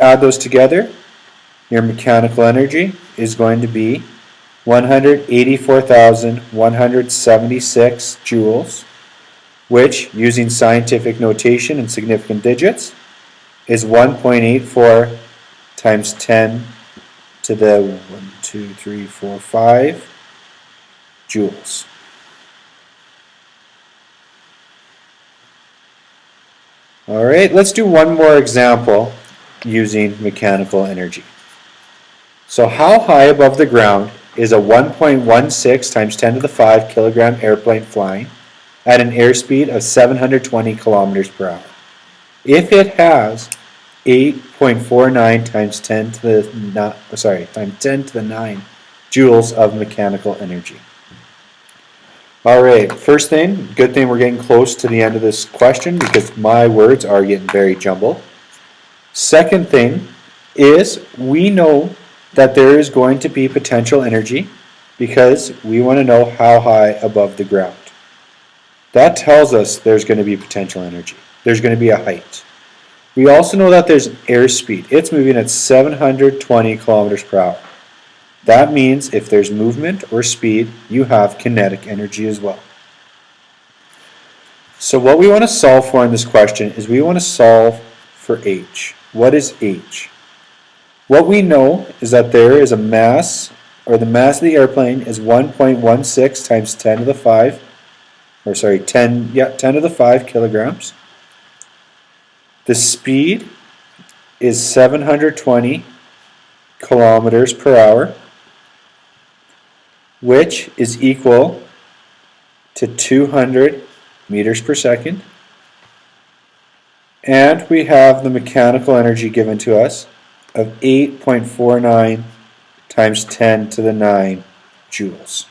add those together, your mechanical energy is going to be 184,176 joules, which, using scientific notation and significant digits, is 1.84 times 10 to the 5 joules. All right, let's do one more example using mechanical energy. So how high above the ground is a 1.16 times 10 to the 5 kilogram airplane flying at an airspeed of 720 kilometers per hour? If it has 8.49 times 10 to the 9 joules of mechanical energy. All right, first thing, good thing we're getting close to the end of this question because my words are getting very jumbled. Second thing is we know that there is going to be potential energy because we want to know how high above the ground. That tells us there's going to be potential energy. There's going to be a height. We also know that there's airspeed. It's moving at 720 kilometers per hour. That means if there's movement or speed, you have kinetic energy as well. So what we want to solve for in this question is we want to solve for h. What is h? What we know is that there is a mass, or the mass of the airplane is 1.16 times 10 to the 5, 10 to the 5 kilograms. The speed is 720 kilometers per hour, which is equal to 200 meters per second. And we have the mechanical energy given to us of 8.49 times 10 to the 9 joules.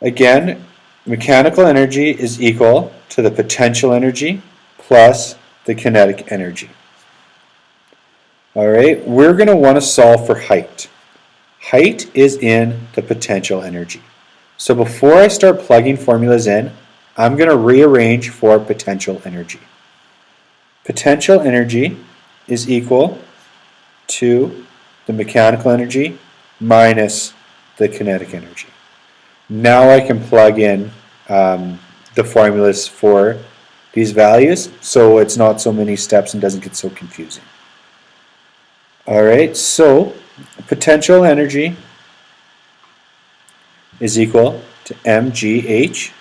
Again, mechanical energy is equal to the potential energy plus the kinetic energy. All right, we're going to want to solve for height. Height is in the potential energy. So before I start plugging formulas in, I'm going to rearrange for potential energy. Potential energy is equal to the mechanical energy minus the kinetic energy. Now I can plug in the formulas for these values so it's not so many steps and doesn't get so confusing. Alright, so potential energy is equal to mgh,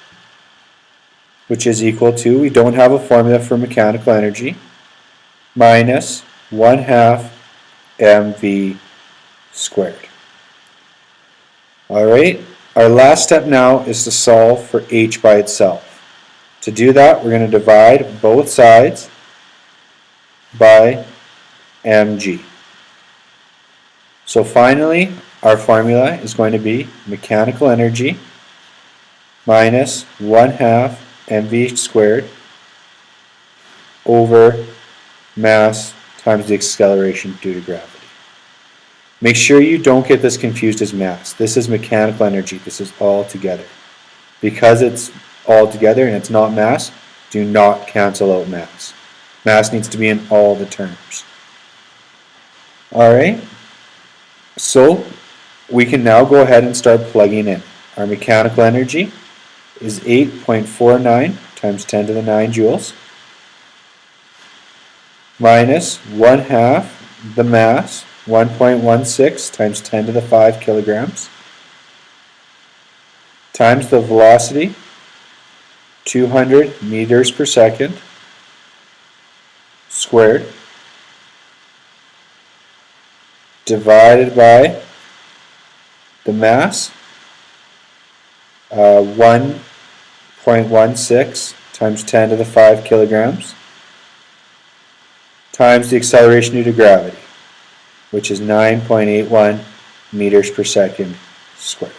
which is equal to, we don't have a formula for mechanical energy, minus 1/2 mv squared. Alright, our last step now is to solve for h by itself. To do that, we're going to divide both sides by mg. So finally, our formula is going to be mechanical energy minus 1/2 mv squared over mass times the acceleration due to gravity. Make sure you don't get this confused as mass. This is mechanical energy. This is all together. Because it's all together and it's not mass, do not cancel out mass. Mass needs to be in all the terms. Alright, so we can now go ahead and start plugging in. Our mechanical energy is 8.49 times 10 to the 9 joules minus 1/2 the mass, 1.16 times 10 to the 5 kilograms, times the velocity, 200 meters per second, squared, divided by the mass, 1.16 times 10 to the 5 kilograms, times the acceleration due to gravity, which is 9.81 meters per second squared.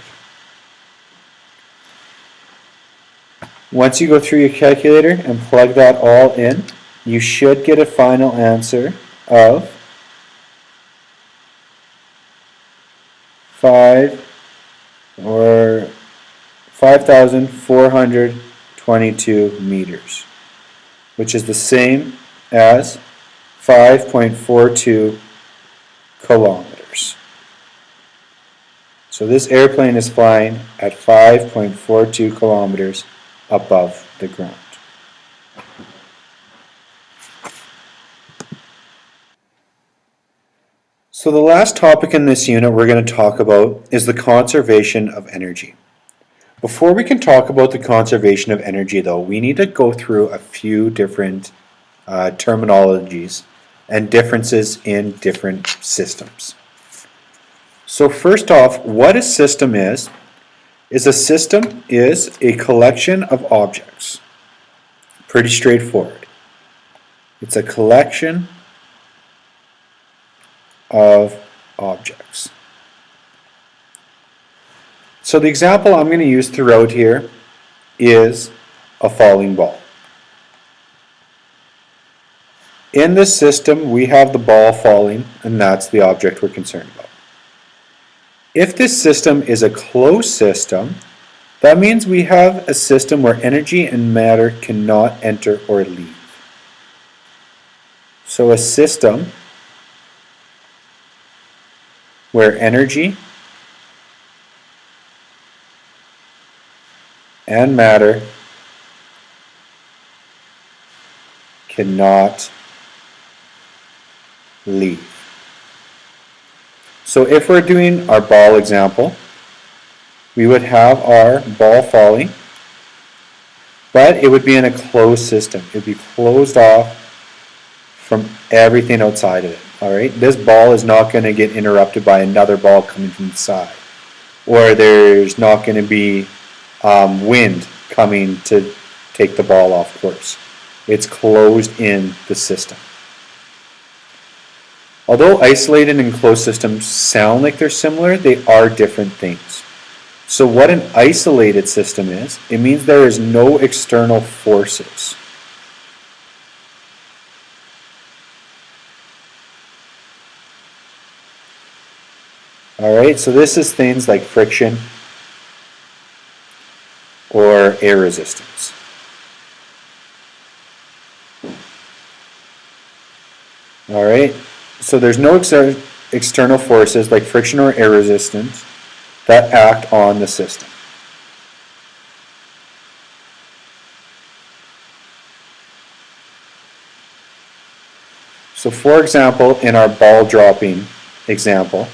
Once you go through your calculator and plug that all in, you should get a final answer of 5,422 meters, which is the same as 5.42 kilometers. So this airplane is flying at 5.42 kilometers above the ground. So the last topic in this unit we're going to talk about is the conservation of energy. Before we can talk about the conservation of energy though, we need to go through a few different terminologies and differences in different systems. So first off, what a system is a system is a collection of objects. Pretty straightforward. It's a collection of objects. So the example I'm going to use throughout here is a falling ball. In this system, we have the ball falling, and that's the object we're concerned about. If this system is a closed system, that means we have a system where energy and matter cannot enter or leave. So a system where energy and matter cannot leave. So if we're doing our ball example, we would have our ball falling, but it would be in a closed system. It would be closed off from everything outside of it. All right, this ball is not going to get interrupted by another ball coming from the side, or there's not going to be wind coming to take the ball off course. It's closed in the system. Although isolated and closed systems sound like they're similar, they are different things. So what an isolated system is, it means there is no external forces. Alright, so this is things like friction or air resistance. Alright, so there's no external forces like friction or air resistance that act on the system. So for example, in our ball dropping example,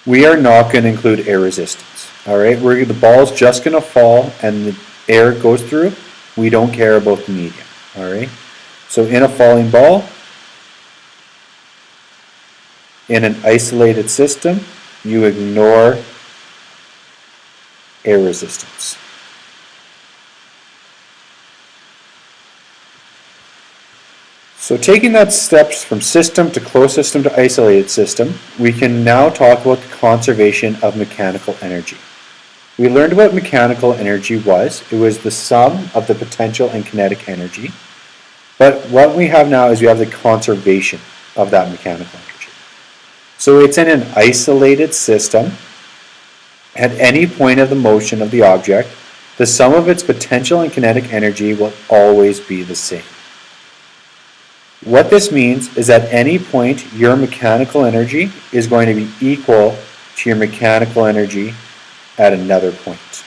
we are not going to include air resistance. Alright, the ball is just going to fall and the air goes through. We don't care about the medium. Alright, so in a falling ball, in an isolated system, you ignore air resistance. So taking that steps from system to closed system to isolated system, we can now talk about the conservation of mechanical energy. We learned what mechanical energy was. It was the sum of the potential and kinetic energy. But what we have now is we have the conservation of that mechanical energy. So it's in an isolated system. At any point of the motion of the object, the sum of its potential and kinetic energy will always be the same. What this means is at any point your mechanical energy is going to be equal to your mechanical energy at another point.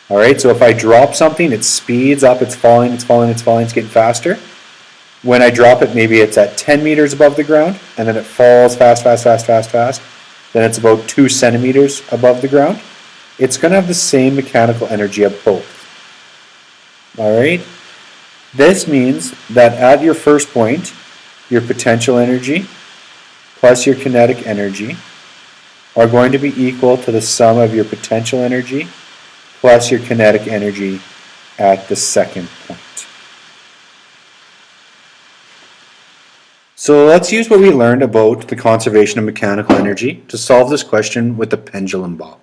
Alright, so if I drop something, it speeds up, it's falling, it's getting faster. When I drop it, maybe it's at 10 meters above the ground, and then it falls fast. Then it's about 2 centimeters above the ground. It's going to have the same mechanical energy of both. Alright? This means that at your first point, your potential energy plus your kinetic energy are going to be equal to the sum of your potential energy plus your kinetic energy at the second point. So let's use what we learned about the conservation of mechanical energy to solve this question with the pendulum bob.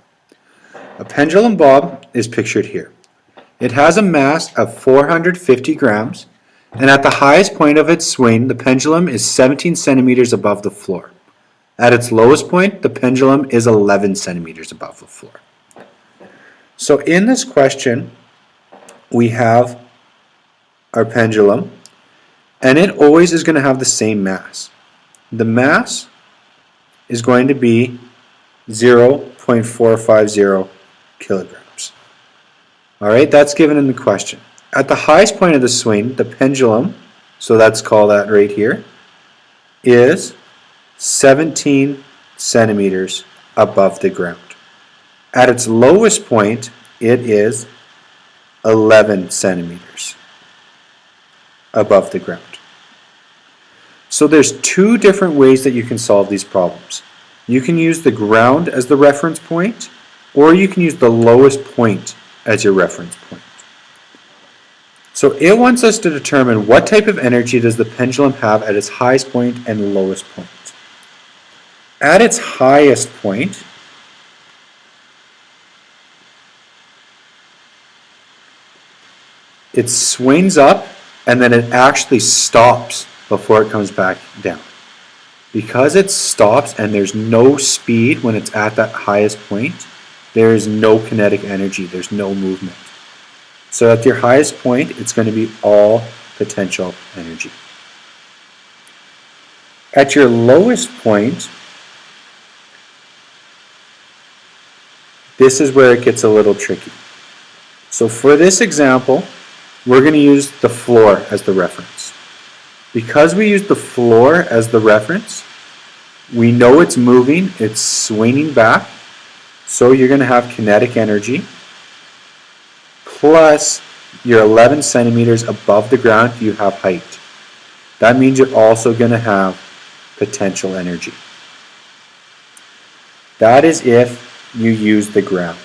A pendulum bob is pictured here. It has a mass of 450 grams, and at the highest point of its swing, the pendulum is 17 centimeters above the floor. At its lowest point, the pendulum is 11 centimeters above the floor. So in this question, we have our pendulum, and it always is going to have the same mass. The mass is going to be 0.450 kilograms. Alright, that's given in the question. At the highest point of the swing, the pendulum, so let's call that right here, is 17 centimeters above the ground. At its lowest point, it is 11 centimeters above the ground. So there's two different ways that you can solve these problems. You can use the ground as the reference point, or you can use the lowest point as your reference point. So it wants us to determine what type of energy does the pendulum have at its highest point and lowest point. At its highest point, it swings up and then it actually stops before it comes back down. Because it stops and there's no speed when it's at that highest point, there is no kinetic energy, there's no movement. So at your highest point, it's going to be all potential energy. At your lowest point, this is where it gets a little tricky. So for this example, we're going to use the floor as the reference. Because we use the floor as the reference, we know it's moving, it's swinging back, so you're going to have kinetic energy, plus you're 11 centimeters above the ground, you have height. That means you're also going to have potential energy. That is if you use the ground.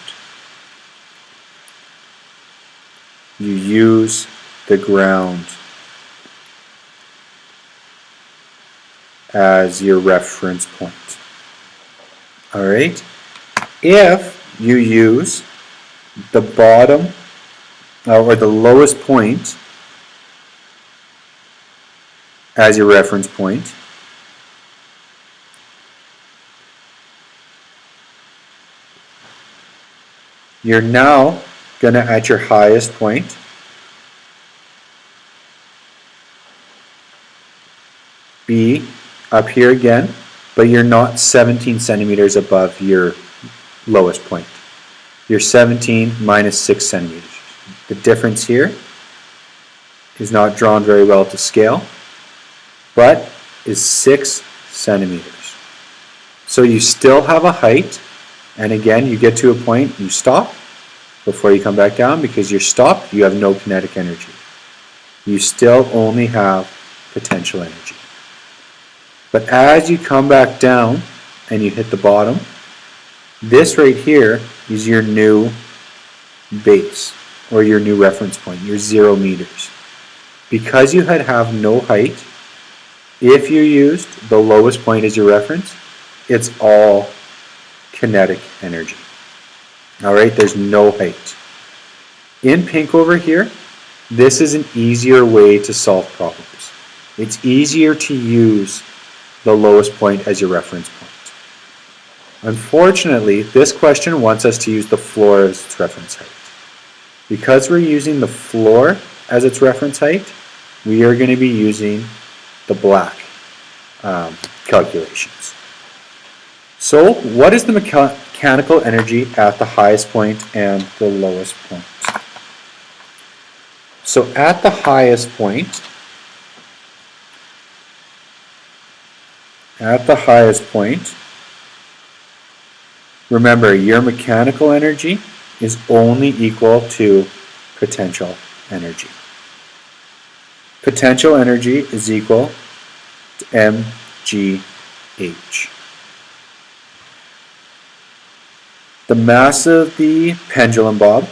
You use the ground as your reference point. Alright? If you use the bottom or the lowest point as your reference point, you're now going to, at your highest point, be up here again, but you're not 17 centimeters above your lowest point. You're 17 minus 6 centimeters. The difference here is not drawn very well to scale, but is 6 centimeters. So you still have a height, and again, you get to a point, you stop before you come back down. Because you're stopped, you have no kinetic energy. You still only have potential energy. But as you come back down and you hit the bottom, this right here is your new base or your new reference point, your 0 meters. Because you have no height, if you used the lowest point as your reference, it's all kinetic energy. Alright, there's no height. In pink over here, this is an easier way to solve problems. It's easier to use the lowest point as your reference point. Unfortunately, this question wants us to use the floor as its reference height. Because we're using the floor as its reference height, we are going to be using the black calculations. So, what is the mechanical energy at the highest point and the lowest point? So, at the highest point, remember, your mechanical energy is only equal to potential energy. Potential energy is equal to mgh. The mass of the pendulum bob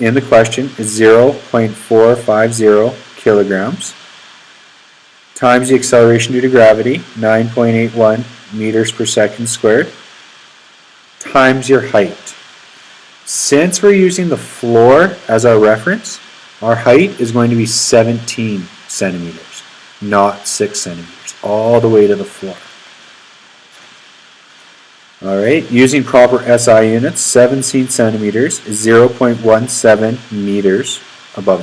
in the question is 0.450 kilograms times the acceleration due to gravity, 9.81 meters per second squared, times your height. Since we're using the floor as our reference, our height is going to be 17 centimeters, not 6 centimeters, all the way to the floor. Alright, using proper SI units, 17 centimeters is 0.17 meters above